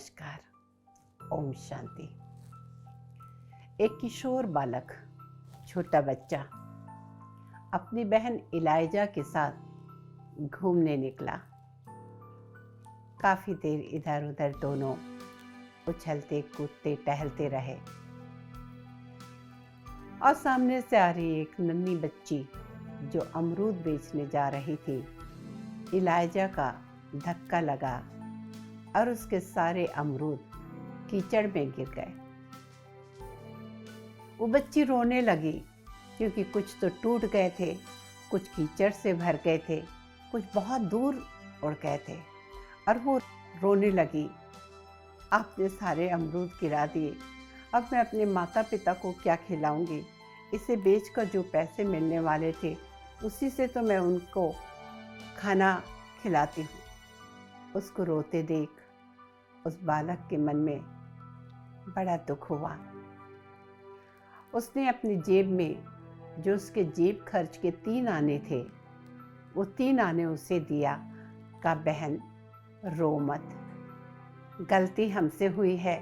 नमस्कार। ओम शांति। एक किशोर बालक, छोटा बच्चा, अपनी बहन इलाइजा के साथ घूमने निकला। काफी देर इधर उधर दोनों उछलते कूदते टहलते रहे और सामने से आ रही एक नन्ही बच्ची जो अमरूद बेचने जा रही थी, इलाइजा का धक्का लगा और उसके सारे अमरूद कीचड़ में गिर गए। वो बच्ची रोने लगी क्योंकि कुछ तो टूट गए थे, कुछ कीचड़ से भर गए थे, कुछ बहुत दूर उड़ गए थे। और वो रोने लगी, आपने सारे अमरूद गिरा दिए, अब मैं अपने माता पिता को क्या खिलाऊंगी? इसे बेचकर जो पैसे मिलने वाले थे उसी से तो मैं उनको खाना खिलाती हूँ। उसको रोते देख उस बालक के मन में बड़ा दुख हुआ। उसने अपनी जेब में जो उसके जेब खर्च के 3 आने थे, वो 3 आने उसे दिया। कहा, बहन रो मत, गलती हमसे हुई है,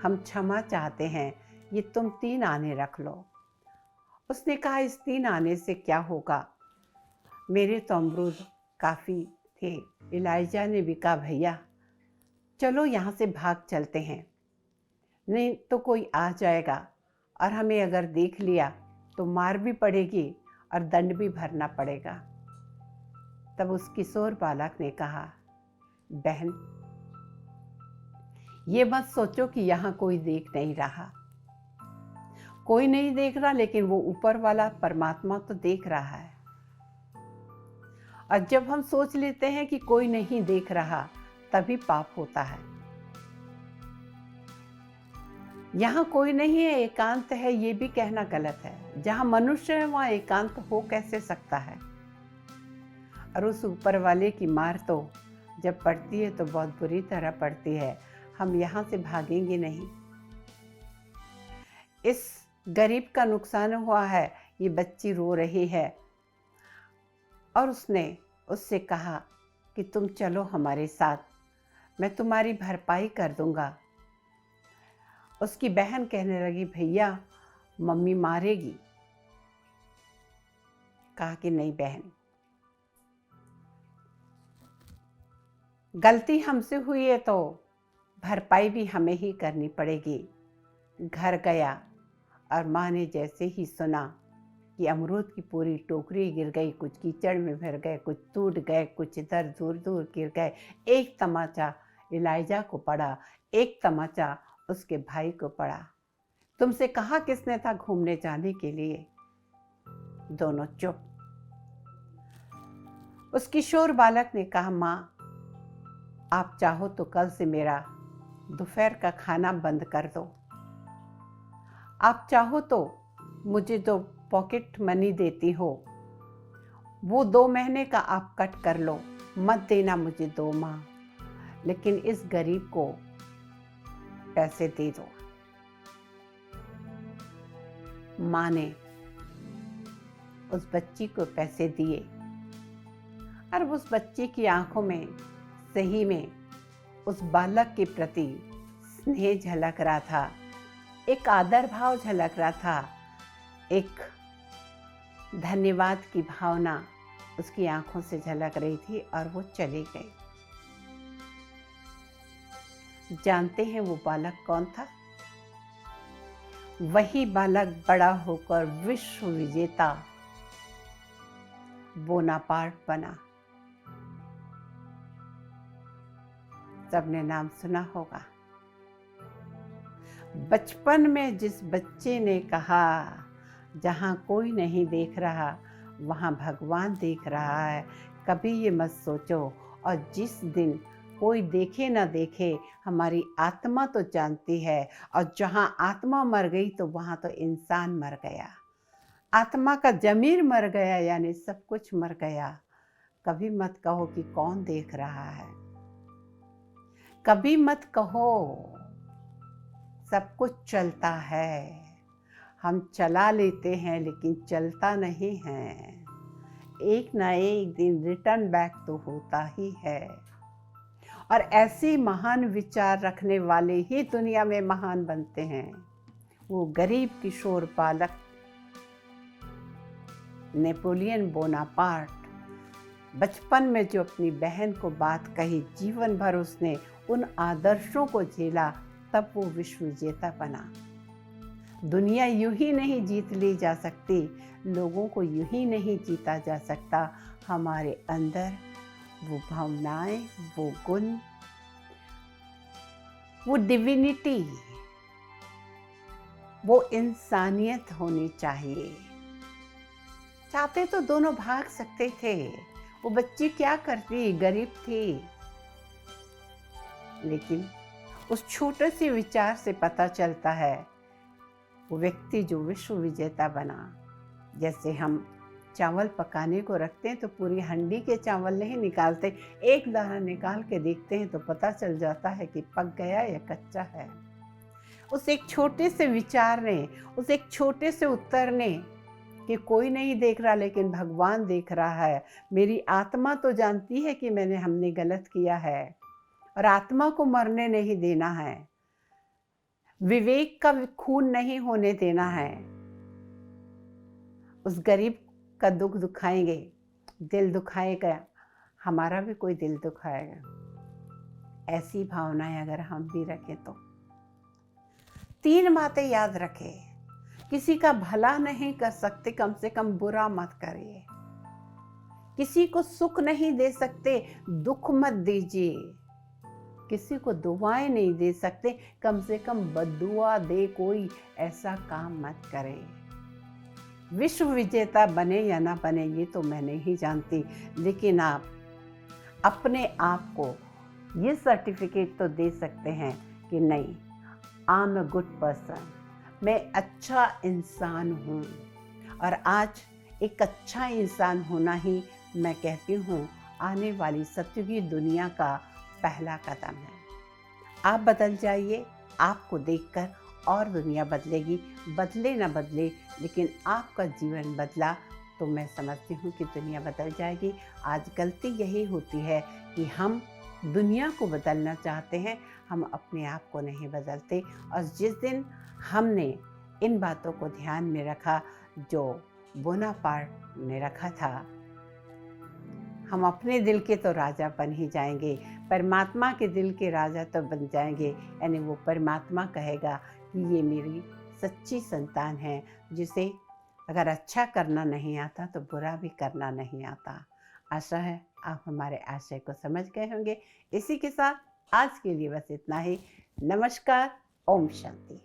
हम क्षमा चाहते हैं, ये तुम 3 आने रख लो। उसने कहा, इस 3 आने से क्या होगा, मेरे तो अमरूद काफ़ी थे। इलाइजा ने भी कहा, भैया चलो यहाँ से भाग चलते हैं, नहीं तो कोई आ जाएगा और हमें अगर देख लिया तो मार भी पड़ेगी और दंड भी भरना पड़ेगा। तब उस किशोर बालक ने कहा, बहन ये मत सोचो कि यहाँ कोई देख नहीं रहा। कोई नहीं देख रहा, लेकिन वो ऊपर वाला परमात्मा तो देख रहा है। और जब हम सोच लेते हैं कि कोई नहीं देख रहा, तभी पाप होता है। यहाँ कोई नहीं है, एकांत है, ये भी कहना गलत है। जहाँ मनुष्य है वहाँ एकांत हो कैसे सकता है? और उस ऊपर वाले की मार तो जब पड़ती है तो बहुत बुरी तरह पड़ती है। हम यहाँ से भागेंगे नहीं। इस गरीब का नुकसान हुआ है, ये बच्ची रो रही है। और उसने उससे कहा कि तुम चलो हमारे साथ, मैं तुम्हारी भरपाई कर दूंगा। उसकी बहन कहने लगी, भैया मम्मी मारेगी। कहा कि नहीं बहन, गलती हमसे हुई है तो भरपाई भी हमें ही करनी पड़ेगी। घर गया और माँ ने जैसे ही सुना कि अमरूद की पूरी टोकरी गिर गई, कुछ कीचड़ में भर गए, कुछ टूट गए, कुछ इधर दूर दूर गिर गए। एक तमाचा इलाइजा को पड़ा, एक तमाचा उसके भाई को पड़ा। तुमसे कहा किसने था घूमने जाने के लिए? दोनों चुप। उस किशोर बालक ने कहा, माँ आप चाहो तो कल से मेरा दोपहर का खाना बंद कर दो। आप चाहो तो मुझे जो पॉकेट मनी देती हो वो 2 महीने का आप कट कर लो, मत देना मुझे 2 माह, लेकिन इस गरीब को पैसे दे दो। माँ ने उस बच्ची को पैसे दिए और उस बच्ची की आंखों में सही में उस बालक के प्रति स्नेह झलक रहा था, एक आदर भाव झलक रहा था, एक धन्यवाद की भावना उसकी आंखों से झलक रही थी। और वो चली गई। जानते हैं वो बालक कौन था? वही बालक बड़ा होकर विश्व विजेता बोनापार्ट बना। सबने नाम सुना होगा। बचपन में जिस बच्चे ने कहा, जहाँ कोई नहीं देख रहा वहाँ भगवान देख रहा है, कभी ये मत सोचो। और जिस दिन कोई देखे ना देखे, हमारी आत्मा तो जानती है, और जहाँ आत्मा मर गई तो वहाँ तो इंसान मर गया। आत्मा का जमीर मर गया, यानी सब कुछ मर गया। कभी मत कहो कि कौन देख रहा है, कभी मत कहो। सब कुछ चलता है, हम चला लेते हैं लेकिन चलता नहीं है। एक ना एक दिन रिटर्न बैक तो होता ही है। और ऐसे महान विचार रखने वाले ही दुनिया में महान बनते हैं। वो गरीब किशोर बालक नेपोलियन बोनापार्ट, बचपन में जो अपनी बहन को बात कही, जीवन भर उसने उन आदर्शों को झेला, तब वो विश्व विजेता बना। दुनिया यूं ही नहीं जीत ली जा सकती, लोगों को यूं ही नहीं जीता जा सकता। हमारे अंदर वो भावनाएं, वो गुण, वो डिविनिटी, वो इंसानियत होनी चाहिए। चाहते तो दोनों भाग सकते थे। वो बच्ची क्या करती, गरीब थी, लेकिन उस छोटे से विचार से पता चलता है वो व्यक्ति जो विश्व विजेता बना। जैसे हम चावल पकाने को रखते हैं तो पूरी हंडी के चावल नहीं निकालते, एक दाना निकाल के देखते हैं तो पता चल जाता है कि पक गया या कच्चा है। उस एक छोटे से विचार ने, उस एक छोटे से उत्तर ने, कि कोई नहीं देख रहा लेकिन भगवान देख रहा है, मेरी आत्मा तो जानती है कि हमने गलत किया है और आत्मा को मरने नहीं देना है, विवेक का खून नहीं होने देना है। उस गरीब का दुख दुखाएंगे, दिल दुखाएगा, हमारा भी कोई दिल दुखाएगा। ऐसी भावनाएं अगर हम भी रखें तो 3 बातें याद रखें। किसी का भला नहीं कर सकते, कम से कम बुरा मत करिए। किसी को सुख नहीं दे सकते, दुख मत दीजिए। किसी को दुआएं नहीं दे सकते, कम से कम बद्दुआ दे कोई, ऐसा काम मत करें। विश्व विजेता बने या ना बने ये तो मैं नहीं जानती, लेकिन आप अपने आप को ये सर्टिफिकेट तो दे सकते हैं कि नहीं, I am a good person, मैं अच्छा इंसान हूँ। और आज एक अच्छा इंसान होना ही, मैं कहती हूँ, आने वाली सत्युगी दुनिया का पहला कदम है। आप बदल जाइए, आपको देखकर और दुनिया बदलेगी। बदले ना बदले, लेकिन आपका जीवन बदला तो मैं समझती हूँ कि दुनिया बदल जाएगी। आज गलती यही होती है कि हम दुनिया को बदलना चाहते हैं, हम अपने आप को नहीं बदलते। और जिस दिन हमने इन बातों को ध्यान में रखा जो बोनापार्ट ने रखा था, हम अपने दिल के तो राजा बन ही जाएंगे, परमात्मा के दिल के राजा तो बन जाएंगे। यानी वो परमात्मा कहेगा कि ये मेरी सच्ची संतान है, जिसे अगर अच्छा करना नहीं आता तो बुरा भी करना नहीं आता। आशा है आप हमारे आशय को समझ गए होंगे। इसी के साथ आज के लिए बस इतना ही। नमस्कार, ओम शांति।